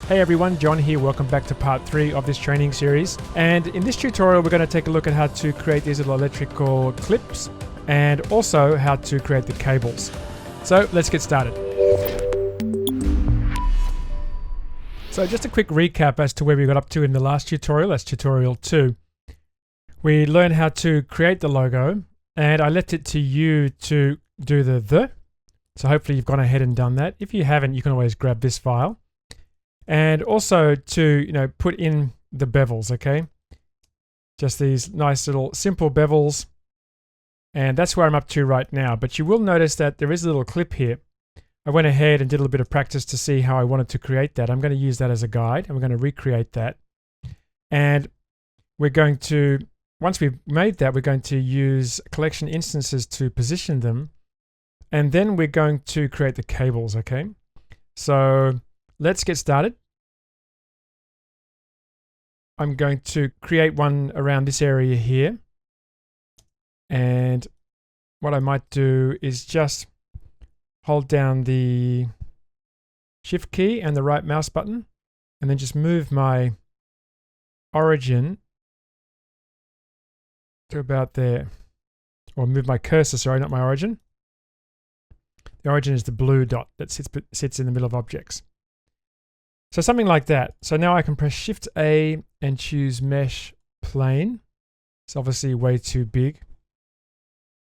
Hey everyone, John here. Welcome back to part 3 of this training series. And in this tutorial, we're going to take a look at how to create these little electrical clips and also how to create the cables. So let's get started. So just a quick recap as to where we got up to in the last tutorial. That's tutorial 2. We learned how to create the logo, and I left it to you to do the. So hopefully you've gone ahead and done that. If you haven't, you can always grab this file. And also to, put in the bevels, okay? Just these nice little simple bevels. And that's where I'm up to right now. But you will notice that there is a little clip here. I went ahead and did a little bit of practice to see how I wanted to create that. I'm going to use that as a guide, and we're going to recreate that. And we're going to, once we've made that, we're going to use collection instances to position them. And then we're going to create the cables, okay? So let's get started. I'm going to create one around this area here. And what I might do is just hold down the Shift key and the right mouse button, and then just move my origin to about there. Or move my cursor, sorry, not my origin. The origin is the blue dot that sits in the middle of objects. So something like that. So now I can press Shift A and choose Mesh Plane. It's obviously way too big.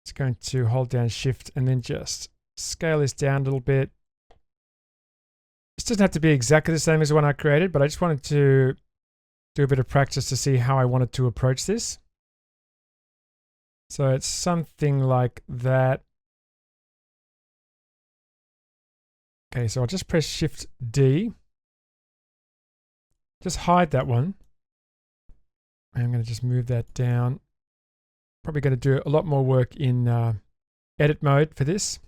It's going to hold down Shift and then just scale this down a little bit. This doesn't have to be exactly the same as the one I created, but I just wanted to do a bit of practice to see how I wanted to approach this. So it's something like that. Okay, so I'll just press Shift D. Just hide that one. I'm going to just move that down. Probably going to do a lot more work in edit mode for this.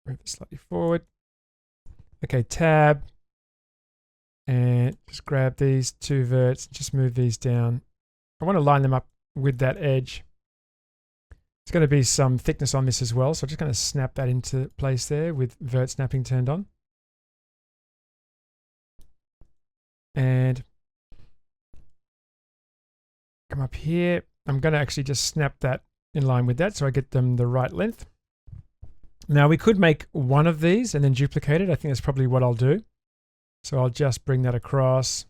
Move it slightly forward. Okay, tab. And just grab these two verts, just move these down. I want to line them up with that edge. There's going to be some thickness on this as well, so I'm just going to snap that into place there with vert snapping turned on. And come up here. I'm going to actually just snap that in line with that so I get them the right length. Now we could make one of these and then duplicate it. I think that's probably what I'll do. So I'll just bring that across.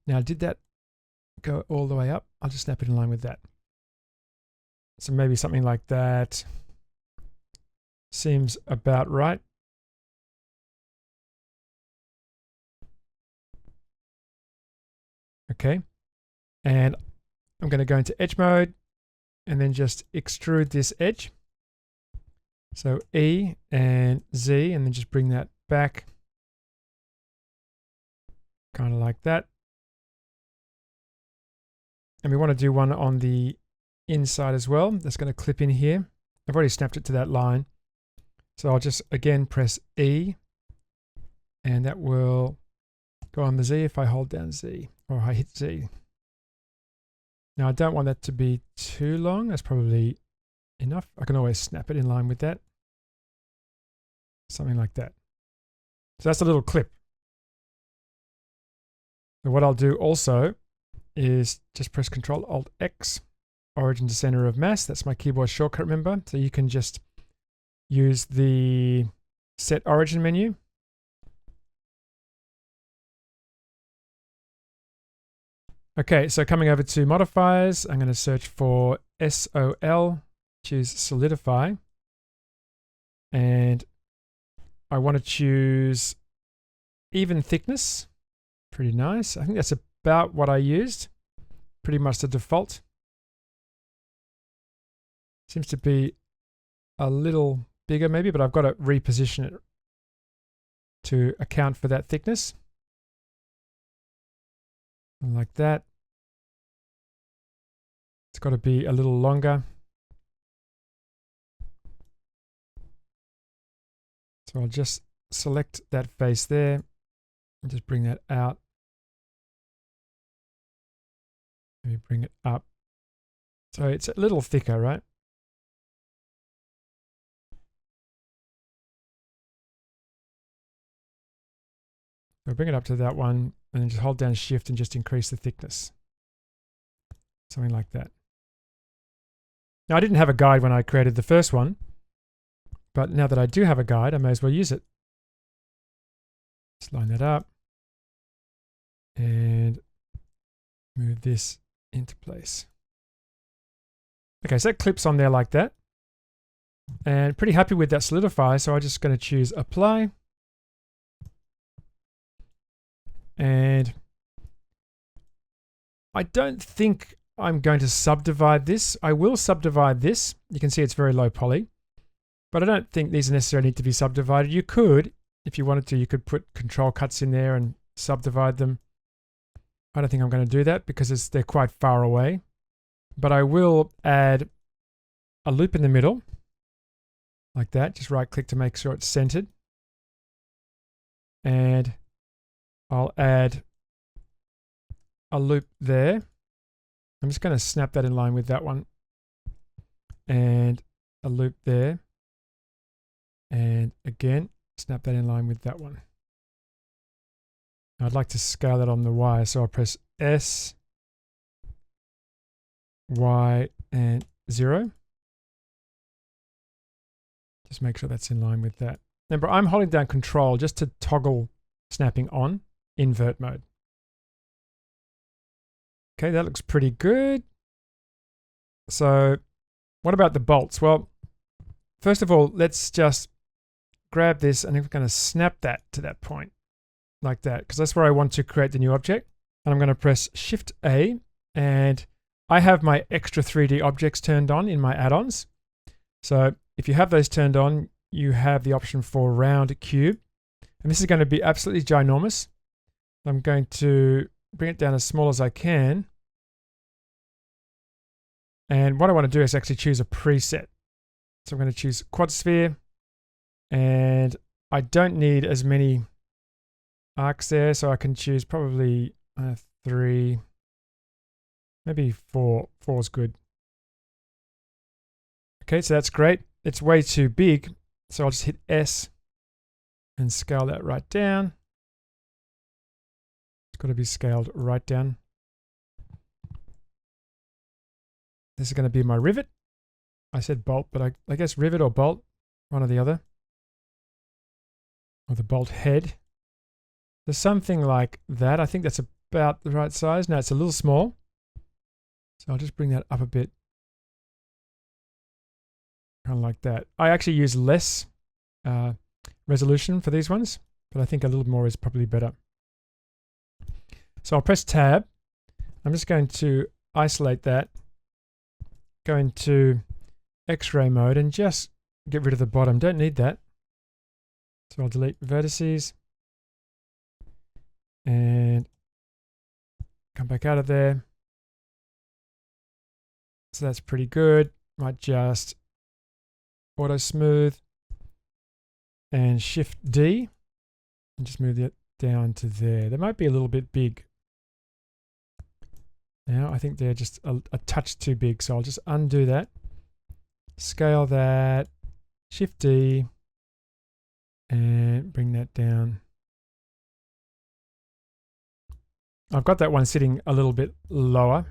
Now did that go all the way up? I'll just snap it in line with that. So maybe something like that seems about right. Okay. And I'm going to go into edge mode and then just extrude this edge. So E and Z, and then just bring that back. Kind of like that. And we want to do one on the inside as well. That's going to clip in here. I've already snapped it to that line. So I'll just again press E, and that will go on the Z if I hold down Z or I hit Z. Now I don't want that to be too long. That's probably enough. I can always snap it in line with that. Something like that. So that's a little clip. And what I'll do also is just press Ctrl Alt X. Origin to center of mass. That's my keyboard shortcut, remember? So you can just use the set origin menu. Okay, so coming over to modifiers, I'm going to search for SOL, choose solidify, and I want to choose even thickness. Pretty nice. I think that's about what I used. Pretty much the default. Seems to be a little bigger maybe, but I've got to reposition it to account for that thickness. And like that. It's got to be a little longer. So I'll just select that face there and just bring that out. Maybe bring it up. So it's a little thicker, right? So bring it up to that one and then just hold down shift and just increase the thickness. Something like that. Now I didn't have a guide when I created the first one, but now that I do have a guide, I may as well use it. Just line that up and move this into place. Okay, so that clips on there like that. And pretty happy with that solidify, so I'm just going to choose apply. And I don't think I'm going to subdivide this. I will subdivide this. You can see it's very low poly, but I don't think these necessarily need to be subdivided. You could, if you wanted to, you could put control cuts in there and subdivide them. I don't think I'm going to do that because they're quite far away, but I will add a loop in the middle like that. Just right click to make sure it's centered. And I'll add a loop there. I'm just going to snap that in line with that one. And a loop there. And again, snap that in line with that one. I'd like to scale that on the Y, so I'll press S, Y, and 0. Just make sure that's in line with that. Remember, I'm holding down Control just to toggle snapping on invert mode. Okay, that looks pretty good. So what about the bolts? Well, first of all, let's just grab this and we're going to snap that to that point like that, because that's where I want to create the new object. And I'm going to press Shift A, and I have my extra 3D objects turned on in my add-ons. So if you have those turned on, you have the option for round cube. And this is going to be absolutely ginormous. I'm going to bring it down as small as I can. And what I want to do is actually choose a preset. So I'm going to choose quad sphere, and I don't need as many arcs there, so I can choose probably 3, maybe 4. 4 is good. Okay, so that's great. It's way too big, so I'll just hit S and scale that right down. It's got to be scaled right down. This is going to be my rivet. I said bolt, but I guess rivet or bolt, one or the other. Or the bolt head. There's something like that. I think that's about the right size. Now it's a little small. So I'll just bring that up a bit. Kind of like that. I actually use less resolution for these ones, but I think a little more is probably better. So I'll press Tab. I'm just going to isolate that. Go into X-ray mode and just get rid of the bottom. Don't need that. So I'll delete vertices and come back out of there. So that's pretty good. Might just auto smooth and Shift D and just move it down to there. They might be a little bit big. Now I think they're just a touch too big, so I'll just undo that. Scale that, Shift D, and bring that down. I've got that one sitting a little bit lower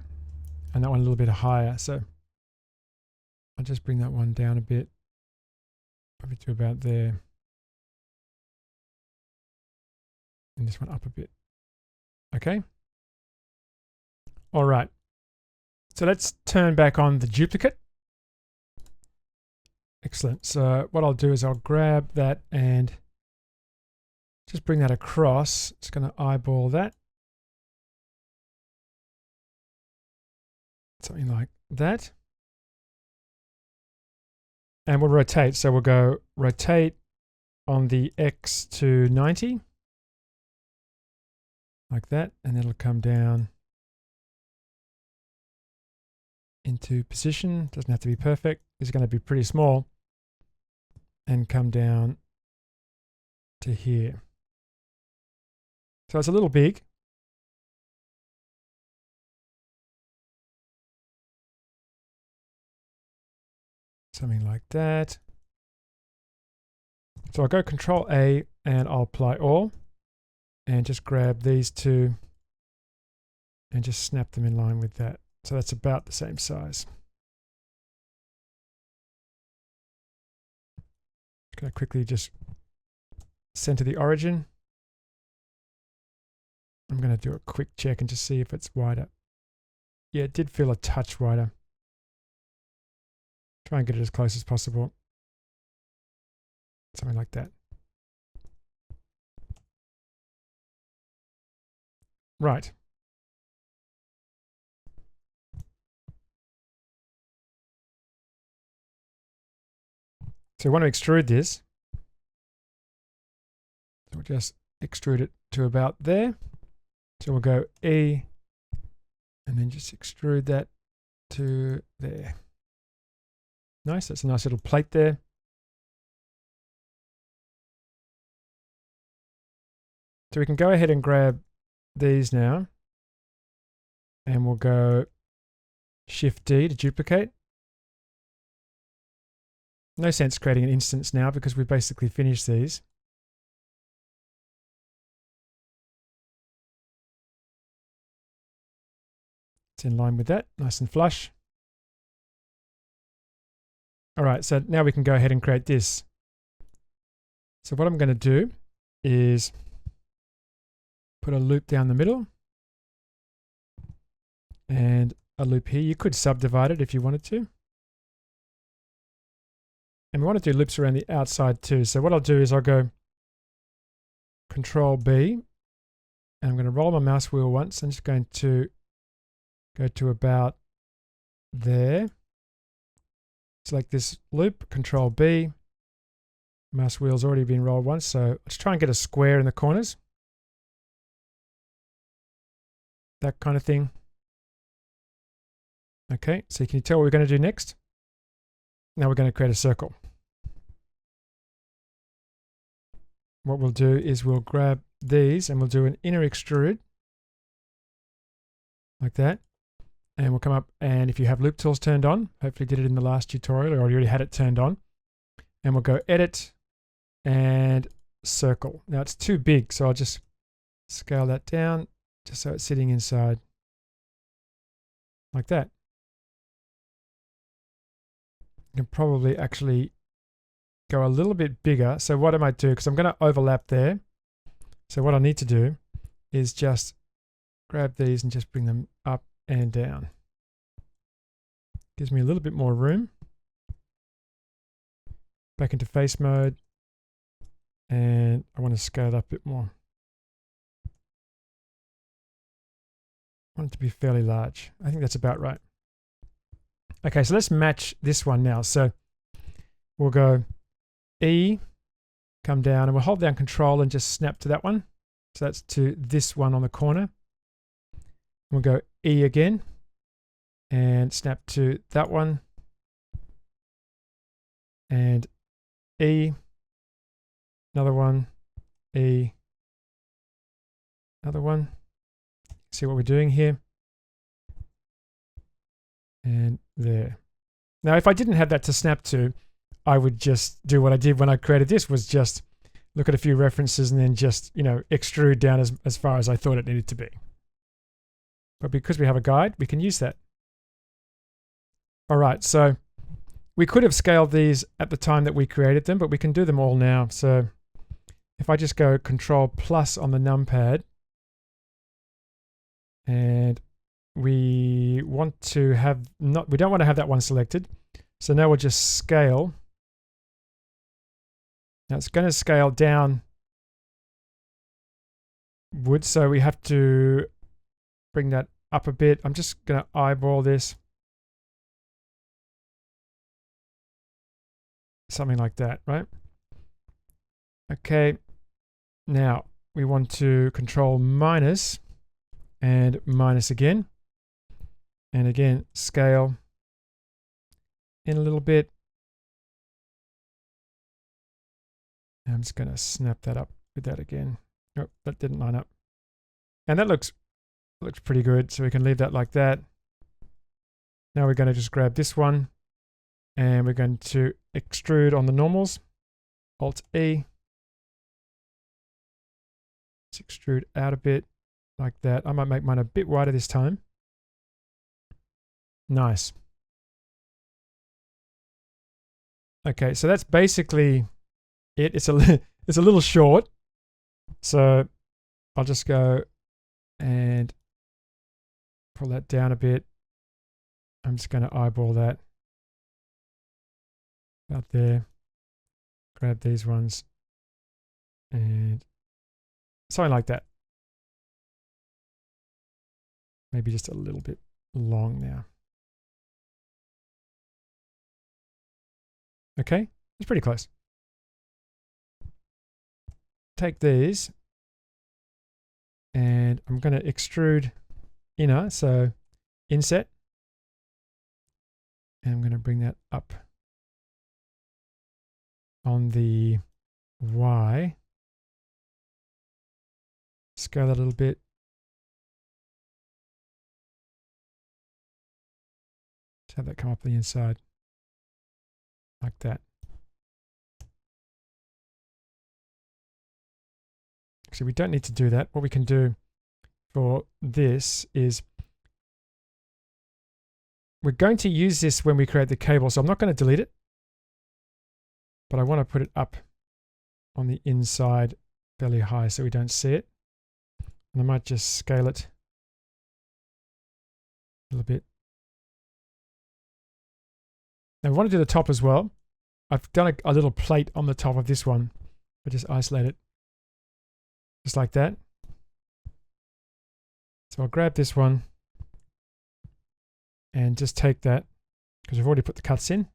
and that one a little bit higher, so I'll just bring that one down a bit, probably to about there. And this one up a bit. Okay. All right. So let's turn back on the duplicate. Excellent. So what I'll do is I'll grab that and just bring that across. It's going to eyeball that. Something like that. And we'll rotate. So we'll go rotate on the X to 90. Like that. And it'll come down into position. Doesn't have to be perfect. It's going to be pretty small. And come down to here. So it's a little big. Something like that. So I'll go Control A and I'll apply all. and just grab these two and just snap them in line with that. So that's about the same size. Going to quickly just center the origin. I'm going to do a quick check and just see if it's wider. Yeah, it did feel a touch wider. Try and get it as close as possible. Something like that. Right. So we want to extrude this. So we'll just extrude it to about there. So we'll go E and then just extrude that to there. Nice, that's a nice little plate there. So we can go ahead and grab these now. And we'll go Shift D to duplicate. No sense creating an instance now because we basically finished these. It's in line with that, nice and flush. All right, so now we can go ahead and create this. So what I'm going to do is put a loop down the middle and a loop here. You could subdivide it if you wanted to. And we want to do loops around the outside too. So what I'll do is I'll go Control B, and I'm going to roll my mouse wheel once. I'm just going to go to about there. Select this loop, Control B. Mouse wheel's already been rolled once, so let's try and get a square in the corners. That kind of thing. Okay, so can you tell what we're going to do next? Now we're going to create a circle. What we'll do is we'll grab these and we'll do an inner extrude like that. And we'll come up, and if you have loop tools turned on, hopefully did it in the last tutorial or you already had it turned on. And we'll go Edit and Circle. Now it's too big, so I'll just scale that down just so it's sitting inside like that. You can probably actually go a little bit bigger. So what I might do, because I'm going to overlap there. So what I need to do is just grab these and just bring them up and down. Gives me a little bit more room. Back into face mode. And I want to scale it up a bit more. I want it to be fairly large. I think that's about right. Okay, so let's match this one now. So we'll go E, come down, and we'll hold down Control and just snap to that one. So that's to this one on the corner. We'll go E again and snap to that one. And E, another one, E, another one. See what we're doing here. And there. Now, if I didn't have that to snap to, I would just do what I did when I created this, was just look at a few references and then just, extrude down as far as I thought it needed to be. But because we have a guide, we can use that. All right, so we could have scaled these at the time that we created them, but we can do them all now. So if I just go Control plus on the numpad, and we want to have we don't want to have that one selected. So now we'll just scale. Now it's going to scale down wood, so we have to bring that up a bit. I'm just going to eyeball this. Something like that, right? Okay. Now we want to Control minus and minus again. And again, scale in a little bit. And I'm just going to snap that up with that again. Oh, that didn't line up. And that looks pretty good. So we can leave that like that. Now we're going to just grab this one and we're going to extrude on the normals. Alt E. Let's extrude out a bit like that. I might make mine a bit wider this time. Nice. Okay, so that's basically it. It's a little short. So I'll just go and pull that down a bit. I'm just going to eyeball that out there. Grab these ones and something like that. Maybe just a little bit long now. Okay, it's pretty close. Take these and I'm going to extrude inner, so inset, and I'm going to bring that up on the Y. Scale that a little bit. Just have that come up the inside like that. Actually, we don't need to do that. What we can do for this is we're going to use this when we create the cable, so I'm not going to delete it, but I want to put it up on the inside fairly high so we don't see it. And I might just scale it a little bit. Now we want to do the top as well. I've done a little plate on the top of this one. I just isolate it just like that. So I'll grab this one and just take that, because we've already put the cuts in.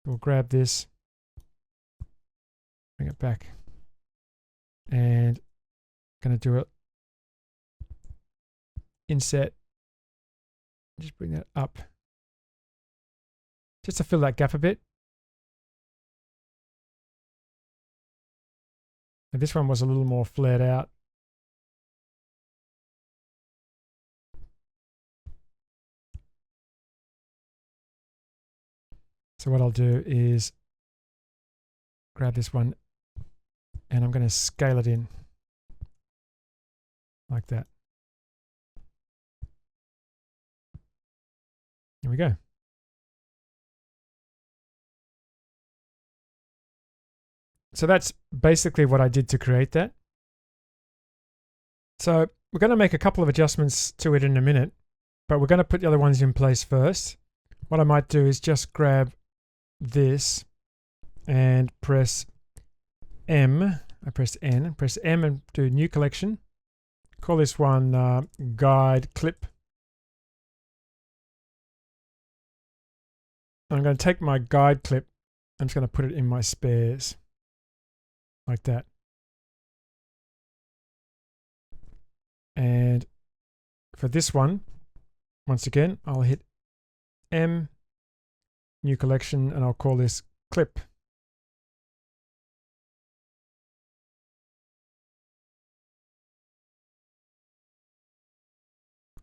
We'll grab this, bring it back, and I'm going to do it. Inset, just bring that up, just to fill that gap a bit. And this one was a little more flared out. So what I'll do is grab this one and I'm going to scale it in like that. Here we go. So that's basically what I did to create that. So we're going to make a couple of adjustments to it in a minute, but we're going to put the other ones in place first. What I might do is just grab this and press M. I press N, press M and do new collection. Call this one guide clip. I'm going to take my guide clip. I'm just going to put it in my spares like that. And for this one, once again, I'll hit M, new collection, and I'll call this clip.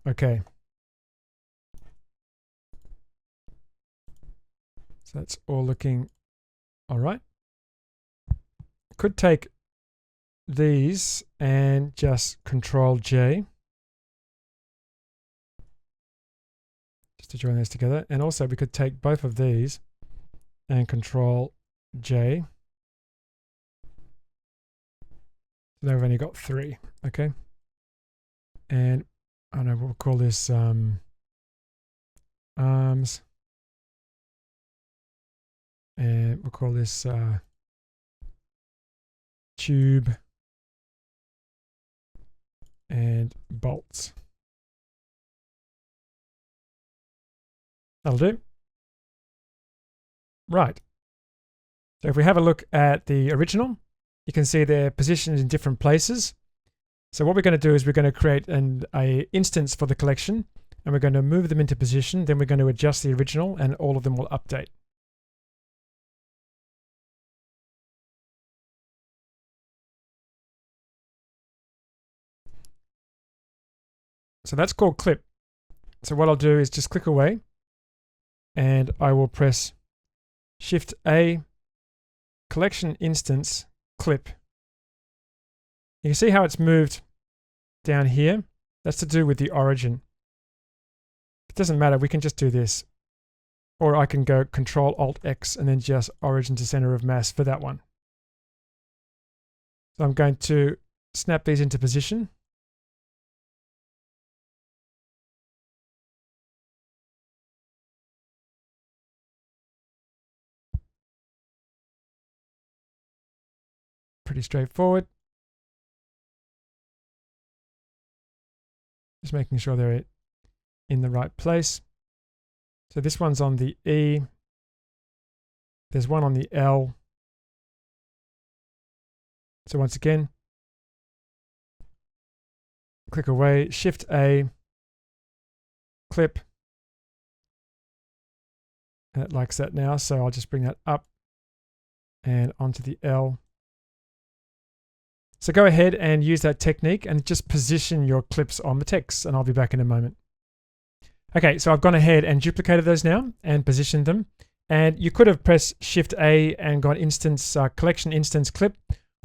Okay. So that's all looking all right. Could take these and just Control J just to join those together. And also we could take both of these and Control J. So now we've only got 3, okay? And I don't know, we'll call this arms. And we'll call this tube and bolts. That'll do. Right. So if we have a look at the original, you can see they're positioned in different places. So what we're going to do is we're going to create an instance for the collection, and we're going to move them into position. Then we're going to adjust the original, and all of them will update. So that's called clip. So what I'll do is just click away and I will press Shift A, collection instance, clip You can see how it's moved down here. That's to do with the origin. It doesn't matter, we can just do this. Or I can go Control-Alt-X and then just origin to center of mass for that one. So I'm going to snap these into position. Pretty straightforward. Just making sure they're in the right place. So this one's on the E. There's one on the L. So once again, click away, Shift A, clip. And it likes that now, so I'll just bring that up and onto the L. So go ahead and use that technique and just position your clips on the text, and I'll be back in a moment. Okay, so I've gone ahead and duplicated those now and positioned them. And you could have pressed Shift A and gone instance, collection instance clip,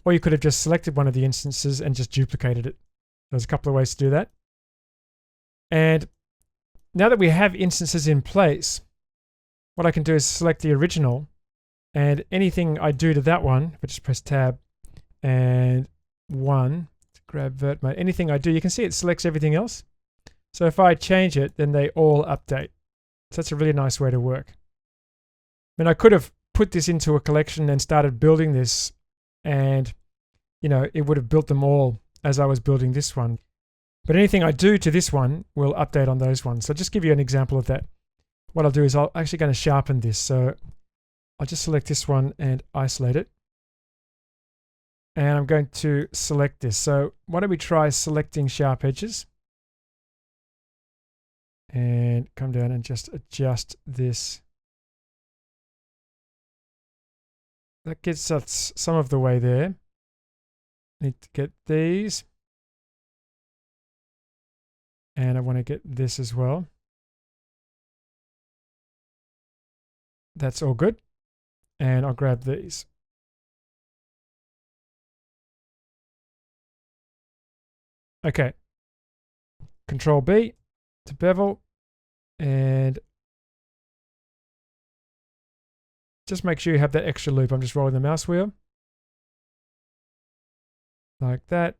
or you could have just selected one of the instances and just duplicated it. There's a couple of ways to do that. And now that we have instances in place, what I can do is select the original, and anything I do to that one, if I just press Tab and 1 to grab vert mode, anything I do, you can see it selects everything else. So if I change it, then they all update. So that's a really nice way to work. I mean, I could have put this into a collection and started building this, and it would have built them all as I was building this one. But anything I do to this one will update on those ones. So just give you an example of that. What I'll do is I'm actually going to sharpen this. So I'll just select this one and isolate it. And I'm going to select this. So why don't we try selecting sharp edges? And come down and just adjust this. That gets us some of the way there. Need to get these. And I want to get this as well. That's all good. And I'll grab these. Okay. Control B to bevel. And just make sure you have that extra loop. I'm just rolling the mouse wheel. Like that.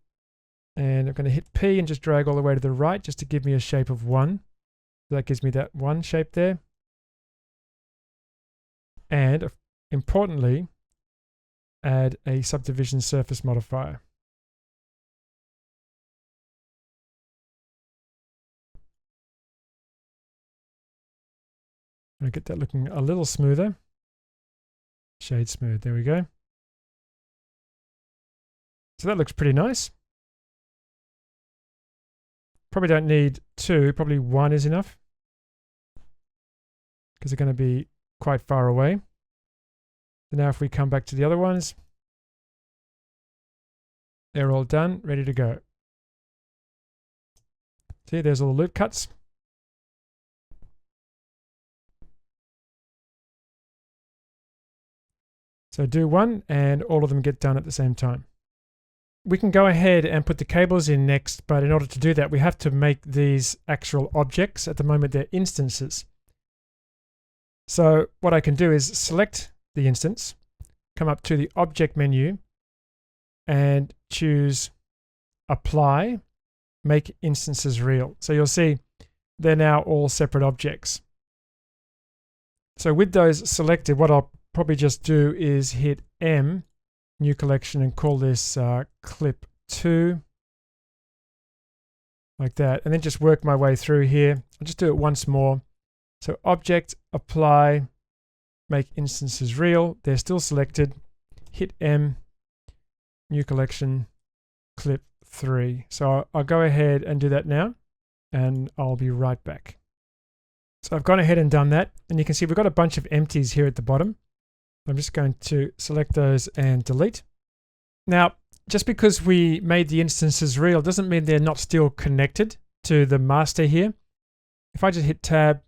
And I'm going to hit P and just drag all the way to the right just to give me a shape of 1. So that gives me that 1 shape there. And importantly, add a subdivision surface modifier. I get that looking a little smoother. Shade smooth, there we go. So that looks pretty nice. Probably don't need 2, probably 1 is enough, because they're going to be quite far away. So now if we come back to the other ones, they're all done, ready to go. See, there's all the loop cuts. So do one and all of them get done at the same time. We can go ahead and put the cables in next, but in order to do that, we have to make these actual objects. At the moment, they're instances. So what I can do is select the instance, come up to the object menu and choose apply, make instances real. So you'll see they're now all separate objects. So with those selected, what I'll probably just do is hit M, new collection, and call this clip 2, like that, and then just work my way through here. I'll just do it once more. So object, apply, make instances real. They're still selected. Hit M, new collection, clip 3. So I'll go ahead and do that now, and I'll be right back. So I've gone ahead and done that, and you can see we've got a bunch of empties here at the bottom. I'm just going to select those and delete. Now, just because we made the instances real doesn't mean they're not still connected to the master here. If I just hit Tab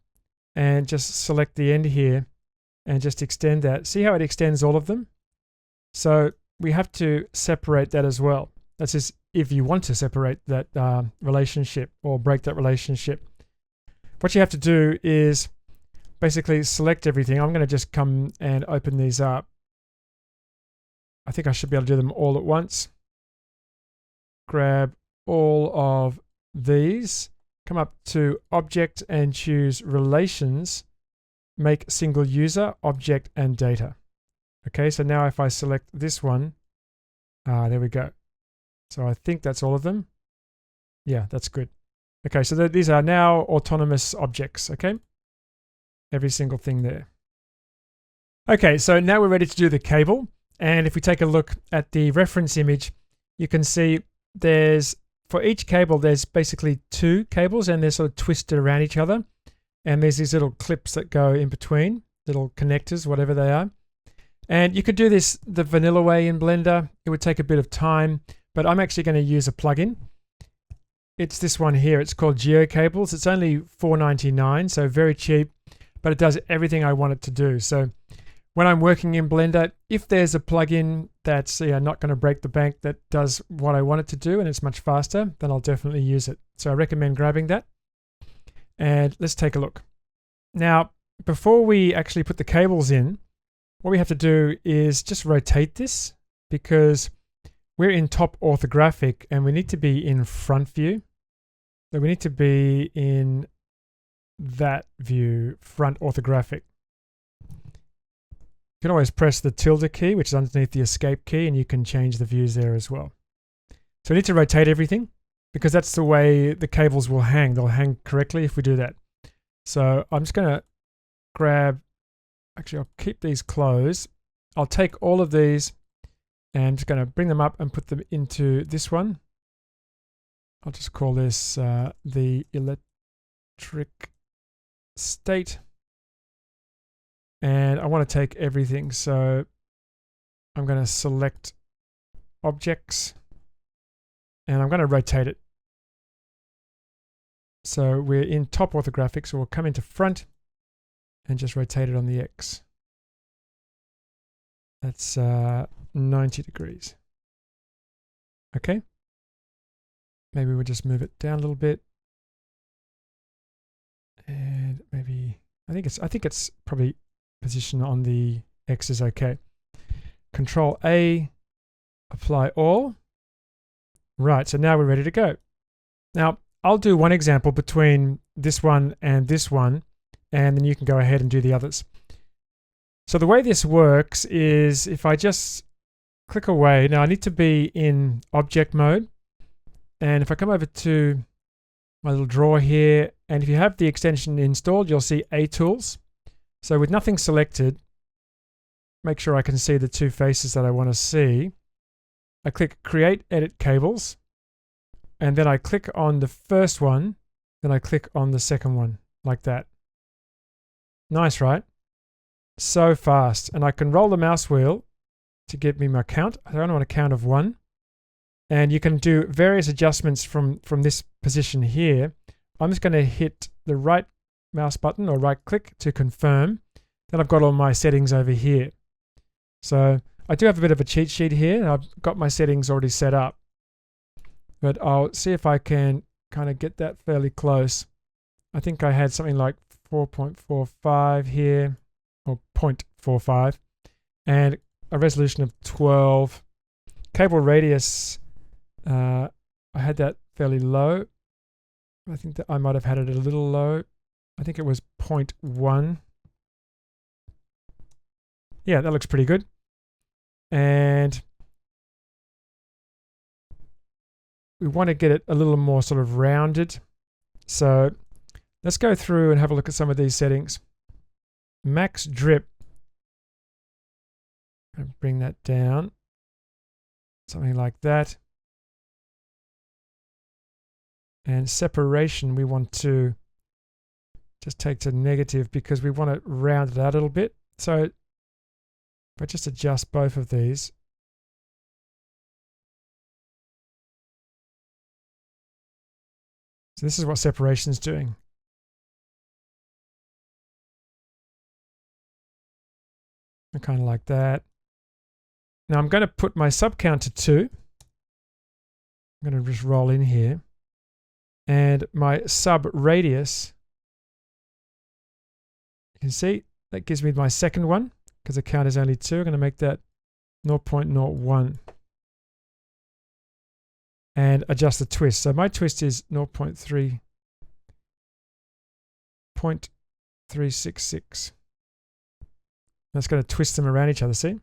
and just select the end here and just extend that, see how it extends all of them? So we have to separate that as well. That's just if you want to separate that relationship or break that relationship. What you have to do is basically select everything. I'm going to just come and open these up. I think I should be able to do them all at once. Grab all of these, come up to Object and choose Relations, make single user, object and data. Okay, so now if I select this one, there we go. So I think that's all of them. Yeah, that's good. Okay, so these are now autonomous objects, okay? Every single thing there. Okay, so now we're ready to do the cable. And if we take a look at the reference image, you can see for each cable, there's basically 2 cables and they're sort of twisted around each other. And there's these little clips that go in between, little connectors, whatever they are. And you could do this the vanilla way in Blender. It would take a bit of time, but I'm actually going to use a plugin. It's this one here. It's called GeoCables. It's only $4.99, so very cheap, but it does everything I want it to do. So when I'm working in Blender, if there's a plugin that's not going to break the bank, that does what I want it to do and it's much faster, then I'll definitely use it. So I recommend grabbing that. And let's take a look. Now, before we actually put the cables in, what we have to do is just rotate this because we're in top orthographic and we need to be in front view. So we need to be in that view, front orthographic. You can always press the tilde key, which is underneath the escape key, and you can change the views there as well. So we need to rotate everything because that's the way the cables will hang. They'll hang correctly if we do that. So I'm just going to grab, actually I'll keep these closed. I'll take all of these and I'm just going to bring them up and put them into this one. I'll just call this the electric state. And I want to take everything. So I'm going to select objects and I'm going to rotate it. So we're in top orthographic, so we'll come into front and just rotate it on the X. That's 90 degrees. Okay. Maybe we'll just move it down a little bit. And maybe I think it's probably position on the X is okay. Control A, apply all. Right, so now we're ready to go. Now, I'll do one example between this one, and then you can go ahead and do the others. So the way this works is if I just click away, now I need to be in object mode. And if I come over to my little drawer here, and if you have the extension installed, you'll see A tools. So with nothing selected, make sure I can see the 2 faces that I want to see. I click Create Edit Cables, and then I click on the first one, then I click on the second one, like that. Nice, right? So fast. And I can roll the mouse wheel to give me my count. I don't want a count of 1. And you can do various adjustments from this position here. I'm just going to hit the right mouse button or right click to confirm. Then I've got all my settings over here. So I do have a bit of a cheat sheet here. I've got my settings already set up. But I'll see if I can kind of get that fairly close. I think I had something like 4.45 here, or 0.45, and a resolution of 12. Cable radius, I had that fairly low. I think that I might have had it a little low. I think it was 0.1. Yeah, that looks pretty good. And we want to get it a little more sort of rounded. So let's go through and have a look at some of these settings. Max drip. And bring that down. Something like that. And separation, we want to just take to negative because we want to round it out a little bit. So if I just adjust both of these. So this is what separation is doing. Kind of like that. Now I'm going to put my sub count to 2. I'm going to just roll in here. And my sub radius, you can see that gives me my second one because the count is only 2. I'm going to make that 0.01 and adjust the twist. So my twist is 0.366. That's going to twist them around each other, see?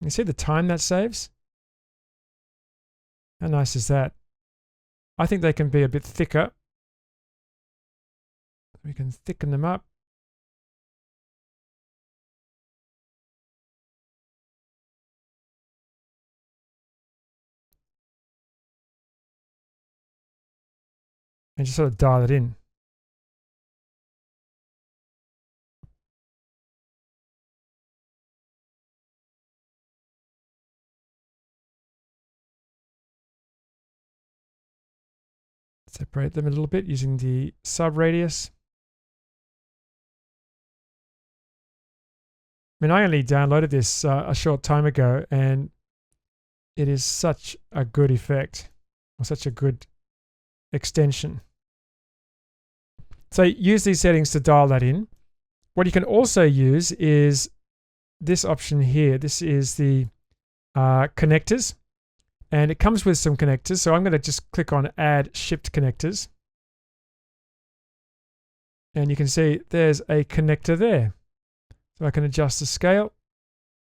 You see the time that saves? How nice is that? I think they can be a bit thicker. We can thicken them up. And just sort of dial it in. Separate them a little bit using the sub radius. I mean, I only downloaded this a short time ago, and it is such a good effect, or such a good extension. So use these settings to dial that in. What you can also use is this option here. This is the connectors. And it comes with some connectors, so I'm going to just click on Add Shipped Connectors. And you can see there's a connector there. So I can adjust the scale.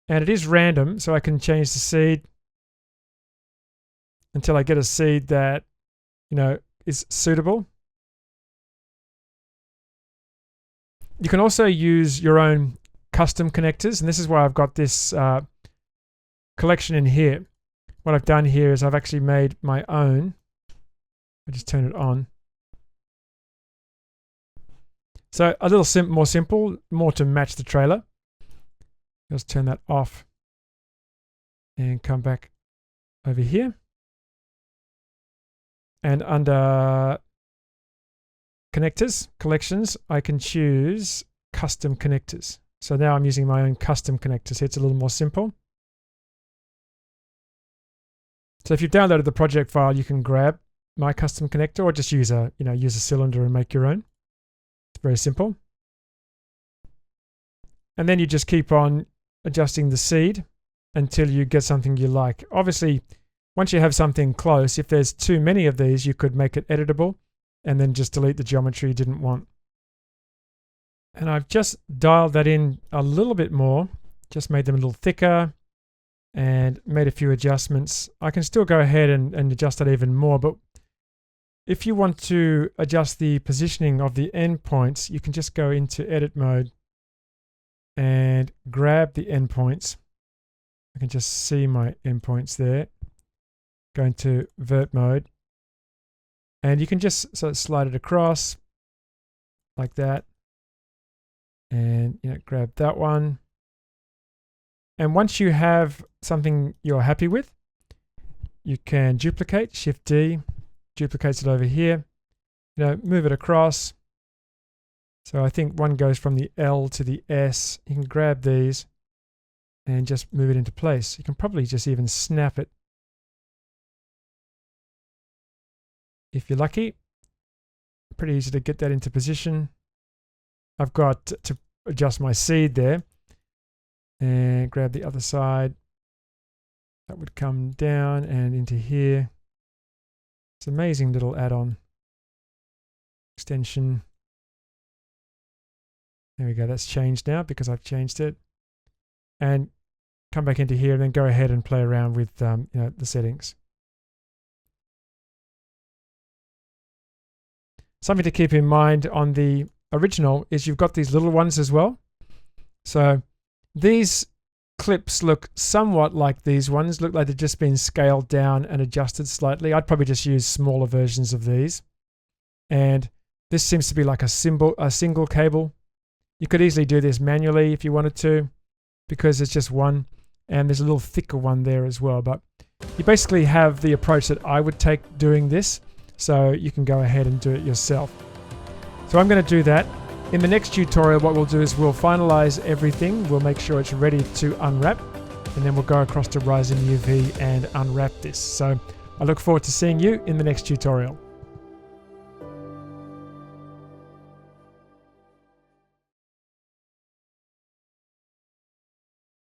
And it is random, so I can change the seed until I get a seed that, you know, is suitable. You can also use your own custom connectors, and this is why I've got this collection in here. What I've done here is I've actually made my own. I just turn it on. So a little more simple, more to match the trailer. Let's turn that off and come back over here. And under connectors, collections, I can choose custom connectors. So now I'm using my own custom connectors. It's a little more simple. So if you've downloaded the project file, you can grab my custom connector or just use a cylinder and make your own. It's very simple. And then you just keep on adjusting the seed until you get something you like. Obviously, once you have something close, if there's too many of these, you could make it editable and then just delete the geometry you didn't want. And I've just dialed that in a little bit more, just made them a little thicker, and made a few adjustments. I can still go ahead and adjust that even more, but if you want to adjust the positioning of the endpoints, you can just go into edit mode and grab the endpoints. I can just see my endpoints there. Go into vert mode, and you can just sort of slide it across like that, and grab that one. And once you have something you're happy with, you can duplicate, Shift D, duplicates it over here, move it across. So I think one goes from the L to the S. You can grab these and just move it into place. You can probably just even snap it if you're lucky. Pretty easy to get that into position. I've got to adjust my seed there. And grab the other side. That would come down and into here. It's an amazing little add-on. Extension. There we go. That's changed now because I've changed it. And come back into here and then go ahead and play around with the settings. Something to keep in mind on the original is you've got these little ones as well. So these clips look somewhat like these ones, look like they've just been scaled down and adjusted slightly. I'd probably just use smaller versions of these. And this seems to be like a single cable. You could easily do this manually if you wanted to, because it's just one, and there's a little thicker one there as well. But you basically have the approach that I would take doing this, so you can go ahead and do it yourself. So I'm going to do that. In the next tutorial, what we'll do is we'll finalize everything. We'll make sure it's ready to unwrap, and then we'll go across to Ryzen UV and unwrap this. So I look forward to seeing you in the next tutorial.